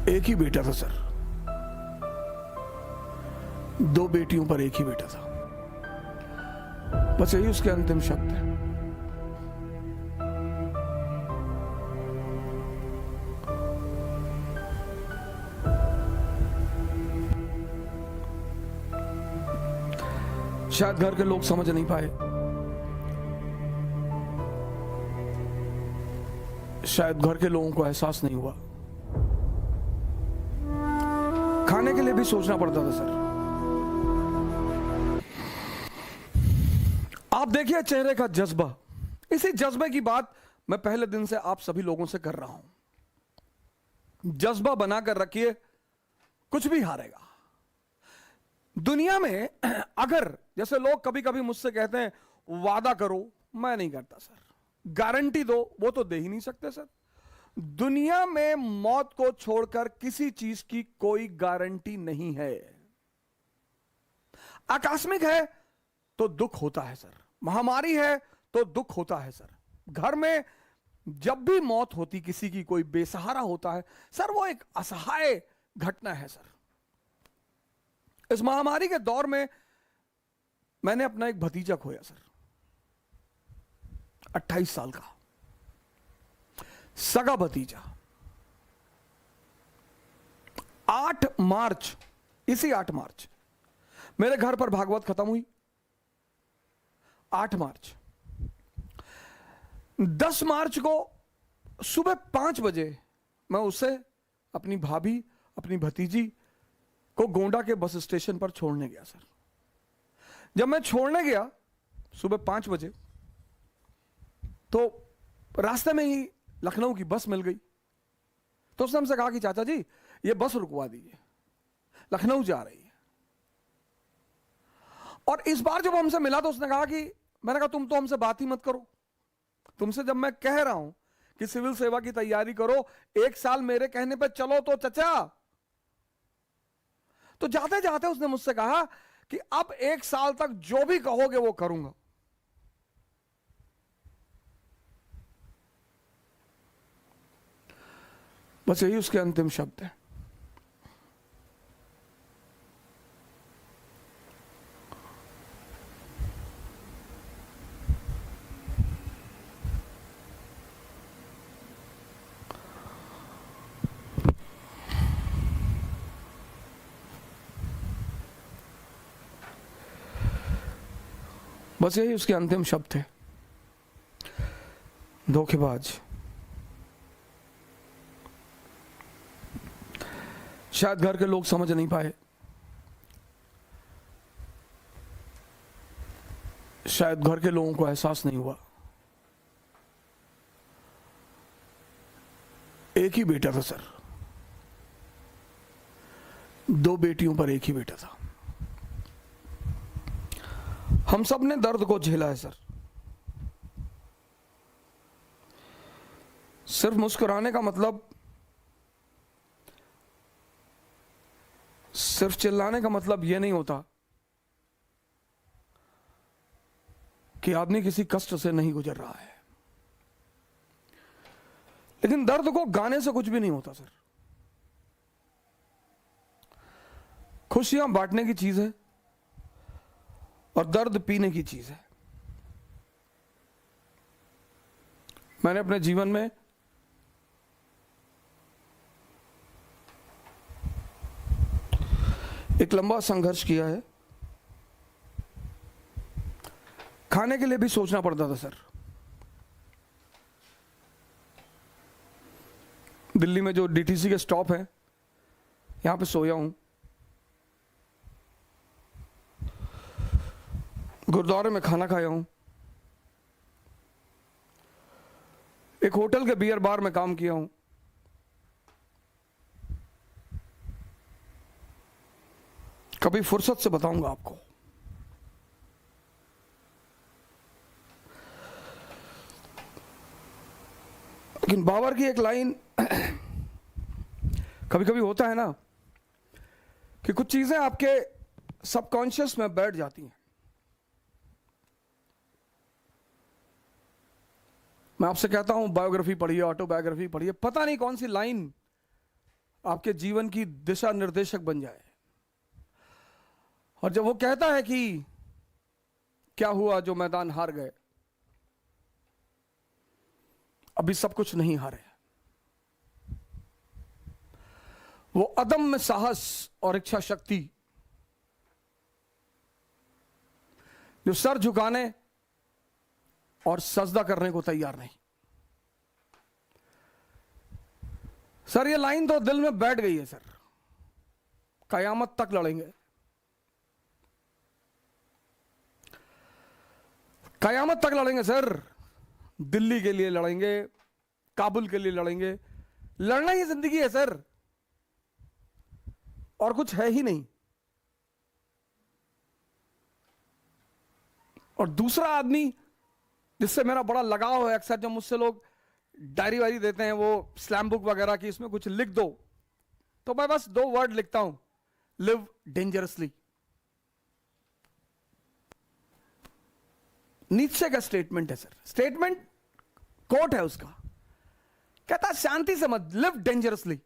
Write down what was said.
एक ही बेटा था सर, दो बेटियों पर एक ही बेटा था। बस यही उसके अंतिम शब्द है। शायद घर के लोग समझ नहीं पाए, शायद घर के लोगों को एहसास नहीं हुआ। खाने के लिए भी सोचना पड़ता था सर। आप देखिए चेहरे का जज्बा। इसी जज्बे की बात मैं पहले दिन से आप सभी लोगों से कर रहा हूं। जज्बा बनाकर रखिए, कुछ भी हारेगा। दुनिया में अगर जैसे लोग कभी कभी मुझसे कहते हैं वादा करो, मैं नहीं करता सर। गारंटी दो, वो तो दे ही नहीं सकते सर। दुनिया में मौत को छोड़कर किसी चीज की कोई गारंटी नहीं है। आकस्मिक है तो दुख होता है सर, महामारी है तो दुख होता है सर। घर में जब भी मौत होती किसी की, कोई बेसहारा होता है सर, वो एक असहाय घटना है सर। इस महामारी के दौर में मैंने अपना एक भतीजा खोया सर, 28 साल का सगा भतीजा। 8 मार्च, इसी 8 मार्च मेरे घर पर भागवत खत्म हुई। 8 मार्च, 10 मार्च को सुबह 5 बजे मैं उसे, अपनी भाभी, अपनी भतीजी को गोंडा के बस स्टेशन पर छोड़ने गया सर। जब मैं छोड़ने गया सुबह 5 बजे, तो रास्ते में ही लखनऊ की बस मिल गई। तो उसने हमसे कहा कि चाचा जी ये बस रुकवा दीजिए, लखनऊ जा रही है। और इस बार जब हमसे मिला तो उसने कहा कि, मैंने कहा तुम तो हमसे बात ही मत करो, तुमसे जब मैं कह रहा हूं कि सिविल सेवा की तैयारी करो, 1 साल मेरे कहने पे चलो तो चचा। तो जाते जाते उसने मुझसे कहा कि अब 1 साल तक जो भी कहोगे वो करूंगा। बस यही उसके अंतिम शब्द है। बस यही उसके अंतिम शब्द थे। धोखेबाज। शायद घर के लोग समझ नहीं पाए, शायद घर के लोगों को एहसास नहीं हुआ। एक ही बेटा था सर, दो बेटियों पर एक ही बेटा था। हम सब ने दर्द को झेला है सर। सिर्फ मुस्कुराने का मतलब, सिर्फ चिल्लाने का मतलब यह नहीं होता कि आदमी किसी कष्ट से नहीं गुजर रहा है। लेकिन दर्द को गाने से कुछ भी नहीं होता सर। खुशियां बांटने की चीज है और दर्द पीने की चीज है। मैंने अपने जीवन में एक लंबा संघर्ष किया है। खाने के लिए भी सोचना पड़ता था सर। दिल्ली में जो डीटीसी के स्टॉप हैं, यहां पे सोया हूं। गुरुद्वारे में खाना खाया हूं। एक होटल के बियर बार में काम किया हूं। कभी फुर्सत से बताऊंगा आपको। लेकिन बाबर की एक लाइन, कभी कभी होता है ना कि कुछ चीजें आपके सबकॉन्शियस में बैठ जाती हैं। मैं आपसे कहता हूं बायोग्राफी पढ़िए, ऑटोबायोग्राफी पढ़िए, पता नहीं कौन सी लाइन आपके जीवन की दिशा निर्देशक बन जाए। और जब वो कहता है कि क्या हुआ जो मैदान हार गए, अभी सब कुछ नहीं हारे। वो अदम्य साहस और इच्छा शक्ति जो सर झुकाने और सजदा करने को तैयार नहीं। सर ये लाइन तो दिल में बैठ गई है सर, कयामत तक लड़ेंगे, कयामत तक लड़ेंगे सर। दिल्ली के लिए लड़ेंगे, काबुल के लिए लड़ेंगे। लड़ना ही जिंदगी है सर, और कुछ है ही नहीं। और दूसरा आदमी जिससे मेरा बड़ा लगाव है, अक्सर जब मुझसे लोग डायरी वायरी देते हैं, वो स्लैम बुक वगैरह की, इसमें कुछ लिख दो, तो मैं बस 2 वर्ड लिखता हूं, लिव डेंजरसली। नीचे का स्टेटमेंट है सर, स्टेटमेंट कोट है उसका, कहता शांति से मत, लिव डेंजरसली।